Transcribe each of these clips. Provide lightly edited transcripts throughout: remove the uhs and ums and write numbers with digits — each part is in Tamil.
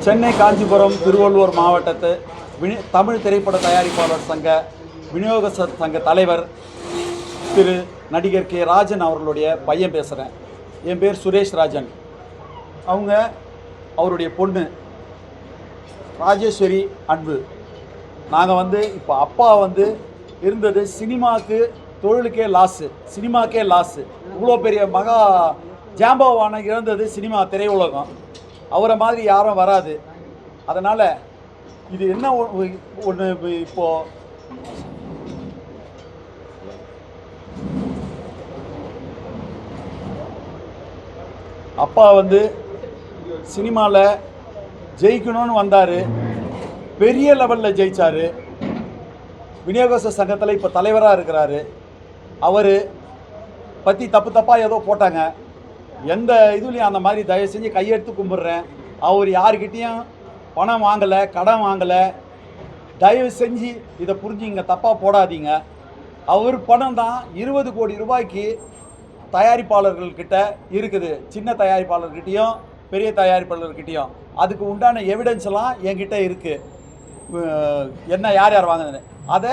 சென்னை, காஞ்சிபுரம், திருவள்ளூர் மாவட்டத்து தமிழ் திரைப்பட தயாரிப்பாளர் சங்க விநியோக சங்க தலைவர் திரு நடிகர் கே. ராஜன் அவர்களுடைய பையன் பேசுகிறேன். என் பேர் சுரேஷ் ராஜன். அவருடைய பொண்ணு ராஜேஸ்வரி அன்பு. நாங்கள் இப்போ அப்பா இருந்தது சினிமாவுக்கு, தொழிலுக்கே லாஸு, சினிமாக்கே லாஸு. இவ்வளோ பெரிய மகா ஜாம்பவான இழந்தது சினிமா திரையுலகம். அவரை மாதிரி யாரும் வராது. அதனால் இது என்ன ஒன்று, இப்போது அப்பா சினிமாவில் ஜெயிக்கணும்னு வந்தார். பெரிய லெவலில் ஜெயித்தார். விநியோகஸ்தர் சங்கத்தில் இப்போ தலைவராக இருக்கிறாரு. அவர் பற்றி தப்பாக ஏதோ போட்டாங்க. எந்த இதுலேயும் அந்த மாதிரி தயவு செஞ்சு கையெடுத்து கும்பிட்றேன். அவர் யாருக்கிட்டேயும் பணம் வாங்கலை, கடன் வாங்கலை. தயவு செஞ்சு இதை புரிஞ்சுங்க, தப்பாக போடாதீங்க. அவர் பணம் தான் 20 கோடி ரூபாய்க்கு தயாரிப்பாளர்கள்கிட்ட இருக்குது. சின்ன தயாரிப்பாளர்கிட்டையும் பெரிய தயாரிப்பாளர்கிட்டையும். அதுக்கு உண்டான எவிடன்ஸ்லாம் என்கிட்ட இருக்குது. என்ன யார் யார் வாங்குதுன்னு. அதை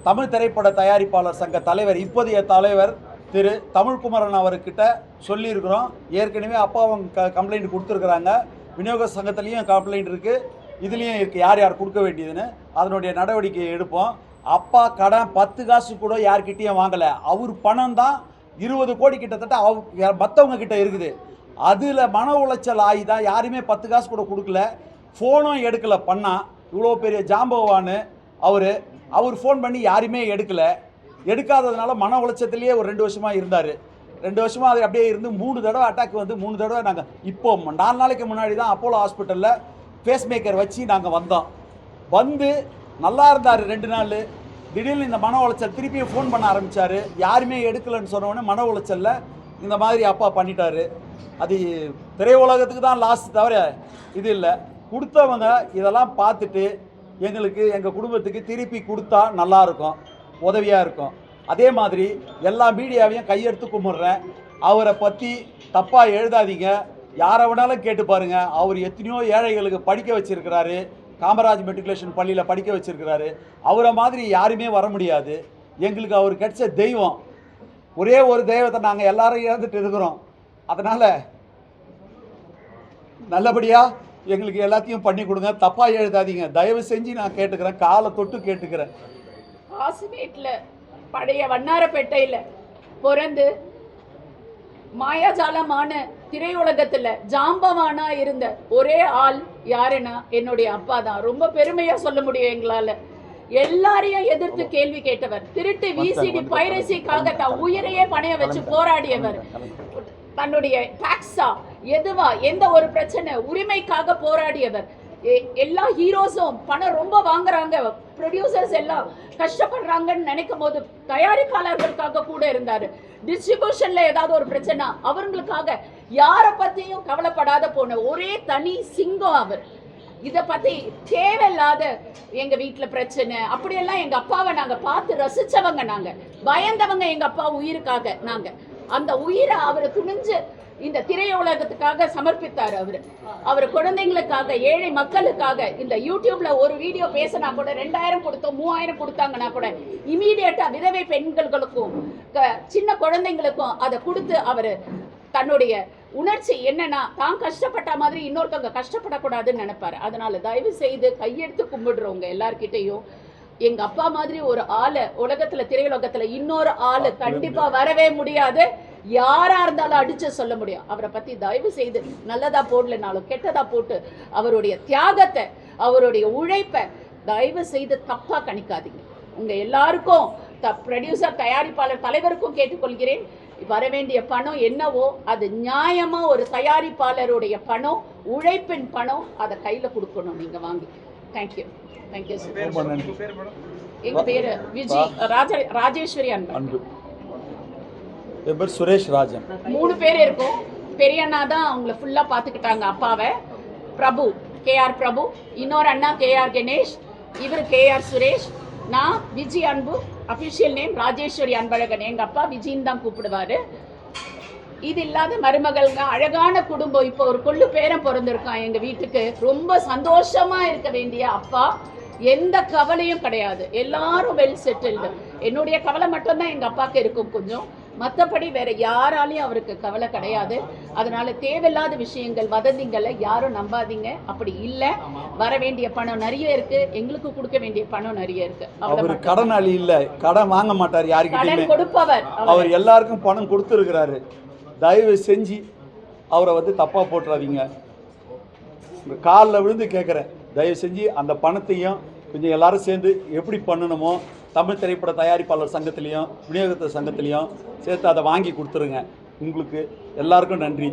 தமிழ் திரைப்பட தயாரிப்பாளர் சங்க தலைவர், இப்போதைய தலைவர் திரு தமிழ்குமரன் அவர்கிட்ட சொல்லியிருக்கிறோம். ஏற்கனவே அப்பா அவங்க கம்ப்ளைண்ட் கொடுத்துருக்குறாங்க. விநியோக சங்கத்துலேயும் கம்ப்ளைண்ட் இருக்குது, இதுலேயும் இருக்குது, யார் யார் கொடுக்க வேண்டியதுன்னு. அதனுடைய நடவடிக்கையை எடுப்போம். அப்பா கடன் 10 காசு கூட யார்கிட்டையும் வாங்கலை. அவர் பணம் தான் 20 கோடி கிட்டத்தட்ட மற்றவங்க கிட்ட இருக்குது. அதில் மன உளைச்சல் ஆகி தான் யாருமே 10 காசு கூட கொடுக்கல. ஃபோனும் எடுக்கலை. பண்ணால் இவ்வளோ பெரிய ஜாம்பவான்னு அவர் ஃபோன் பண்ணி யாருமே எடுக்காததுனால மன உளைச்சத்திலேயே ஒரு 2 வருஷமாக இருந்தார். 2 வருஷமாக அது அப்படியே இருந்து 3 தடவை அட்டாக் 3 தடவை நாங்கள் இப்போ 4 நாளைக்கு முன்னாடி தான் அப்போலோ ஹாஸ்பிட்டலில் ஃபேஸ் மேக்கர் வச்சு நாங்கள் வந்தோம். நல்லா இருந்தார் 2 நாள். திடீர்னு இந்த மன உளைச்சல் திருப்பியும் ஃபோன் பண்ண ஆரம்பித்தார். யாருமே எடுக்கலைன்னு சொன்னோடனே மன உளைச்சலில் இந்த மாதிரி அப்பா பண்ணிட்டார். அது திரையுலகத்துக்கு தான் லாஸ், தவிர இது இல்லை. கொடுத்தவங்க இதெல்லாம் பார்த்துட்டு எங்கள் குடும்பத்துக்கு திருப்பி கொடுத்தா நல்லாயிருக்கும், உதவியாக இருக்கும். அதே மாதிரி எல்லா மீடியாவையும் கையெடுத்து கும்பிட்றேன். அவரை பற்றி தப்பாக எழுதாதீங்க. யாரை வேணாலும் கேட்டு பாருங்கள். அவர் எத்தனையோ ஏழைகளுக்கு படிக்க வச்சுருக்கிறாரு. காமராஜ் மெட்ரிகுலேஷன் பள்ளியில் படிக்க வச்சுருக்கிறாரு. அவரை மாதிரி யாருமே வர முடியாது. எங்களுக்கு அவர் கிடைச்ச தெய்வம். ஒரே ஒரு தெய்வத்தை நாங்கள் எல்லாரும் இழந்துட்டு இருக்கிறோம். அதனால் நல்லபடியாக எங்களுக்கு எல்லாத்தையும் பண்ணி கொடுங்க. தப்பாக எழுதாதீங்க தயவு செஞ்சு. நான் கேட்டுக்கிறேன், காலை தொட்டு கேட்டுக்கிறேன். ஆசிமேட்டில் பழைய வண்ணாரப்பேட்டையில் பிறந்து மாயாஜாலமான திரையுலகத்தில் ஜாம்பவானா இருந்த ஒரே ஆள் யாருன்னா என்னுடைய அப்பா தான். ரொம்ப பெருமையாக சொல்ல முடியும் எங்களால். எல்லாரையும் எதிர்த்து கேள்வி கேட்டவர். திருட்டு விசிடி பைரசிக்காக தான் உயிரையே பணைய வச்சு போராடியவர். தன்னுடைய டாக்ஸா எதுவா எந்த ஒரு பிரச்சனை உரிமைக்காக போராடியவர். எல்லா ஹீரோஸும் பணம் ரொம்ப வாங்குறாங்க, ப்ரொடியூசர்ஸ் எல்லாம் கஷ்டப்படுறாங்கன்னு நினைக்கும் போது தயாரிப்பாளர்களுக்காக கூட இருந்தார். டிஸ்ட்ரிபியூஷன்ல ஏதாவது ஒரு பிரச்சனை அவங்களுக்காக யாரை பத்தியும் கவலைப்படாத போன ஒரே தனி சிங்கம் அவர். இதை பத்தி தேவையில்லாத எங்க வீட்டுல பிரச்சனை அப்படியெல்லாம் எங்க அப்பாவை நாங்க பார்த்து ரசிச்சவங்க. நாங்க பயந்தவங்க எங்க அப்பா உயிருக்காக. நாங்க அந்த உயிரை அவரை துணிஞ்சு இந்த திரையுலகத்துக்காக சமர்ப்பித்தார். அவர் குழந்தைங்களுக்காக, ஏழை மக்களுக்காக. இந்த யூடியூப்ல ஒரு வீடியோ பேசினா கூட 2000 கொடுத்தோம், 3000 கொடுத்தாங்கன்னா கூட இமீடியட்டா விதவை பெண்களுக்கும் சின்ன குழந்தைங்களுக்கும் அதை கொடுத்து அவர் தன்னுடைய உணர்ச்சி என்னன்னா தான் கஷ்டப்பட்ட மாதிரி இன்னொருத்தவங்க கஷ்டப்படக்கூடாதுன்னு நினைப்பாரு. அதனால தயவு செய்து கையெடுத்து கும்பிடுறவங்க எல்லார்கிட்டையும் எங்க அப்பா மாதிரி ஒரு ஆளு உலகத்துல, திரையுலகத்துல இன்னொரு ஆளு கண்டிப்பா வரவே முடியாது. யாரா இருந்தாலும் அடிச்சு சொல்ல முடியும். அவரை பத்தி தயவு செய்து நல்லதா போடலனாலும் கெட்டதா போட்டு அவருடைய தியாகத்தை, அவருடைய உழைப்பை தயவு செய்து தப்பா கணிக்காதீங்க. உங்க எல்லாருக்கும் ப்ரொடியூசர், தயாரிப்பாளர் தலைவருக்கும் கேட்டுக்கொள்கிறேன். வர வேண்டிய பணம் என்னவோ அது நியாயமா ஒரு தயாரிப்பாளருடைய பணம், உழைப்பின் பணம், அதை கையில கொடுக்கணும் நீங்க வாங்கி. தேங்க்யூ. Thank you sir. எங்க பேரு ராஜேஸ்வரி அன்பு. என் பேர் சுரேஷ் ராஜன். 3 பேர் இருக்கோம். பெரிய அண்ணா தான் அவங்கள ஃபுல்லா பாத்துக்கிட்டாங்க அப்பாவை. பிரபு, KR பிரபு. இன்னொரு அண்ணா KR கணேஷ். இவர் KR சுரேஷ். நான் விஜய் அன்பு. Official name Rajeswari Anbazhagan. எங்க அப்பா விஜயின் தான் கூப்பிடுவாரு. இது இல்லாத மருமகள்ங்க, அழகான குடும்பம். இப்போ ஒரு கொள்ளு பேரன் பிறந்திருக்கான் எங்க வீட்டுக்கு. ரொம்ப சந்தோஷமா இருக்க வேண்டிய அப்பா, எந்த கவலையும் கிடையாது. எல்லாரும் வெல் செட்டில்டு. என்னுடைய கவலை மட்டும்தான் எங்க அப்பாவுக்கு இருக்கும் கொஞ்சம். மற்றபடி வேற யாராலையும் அவருக்கு கவலை கிடையாது. அதனால தேவையில்லாத விஷயங்கள், வதந்திங்களை யாரும் நம்பாதீங்க. அப்படி இல்லை, வர வேண்டிய பணம் நிறைய இருக்கு, எங்களுக்கு கொடுக்க வேண்டிய பணம் நிறைய இருக்கு. அவர் கடனாளி இல்லை, கடன் வாங்க மாட்டார் யாருக்கிட்டையுமே. கடன் கொடுப்பவர் அவர் எல்லாருக்கும் பணம் கொடுத்துருக்கிறாரு. தயவு செஞ்சு அவரை வந்து தப்பாக போட்டுறாதீங்க. உங்கள் காலில் விழுந்து கேட்குறேன், தயவு செஞ்சு அந்த பணத்தையும் கொஞ்சம் எல்லாரும் சேர்ந்து எப்படி பண்ணணுமோ தமிழ் திரைப்பட தயாரிப்பாளர் சங்கத்திலையும் விநியோகத்தர் சங்கத்திலையும் சேர்த்து அதை வாங்கி கொடுத்துருங்க. உங்களுக்கு எல்லாருக்கும் நன்றி.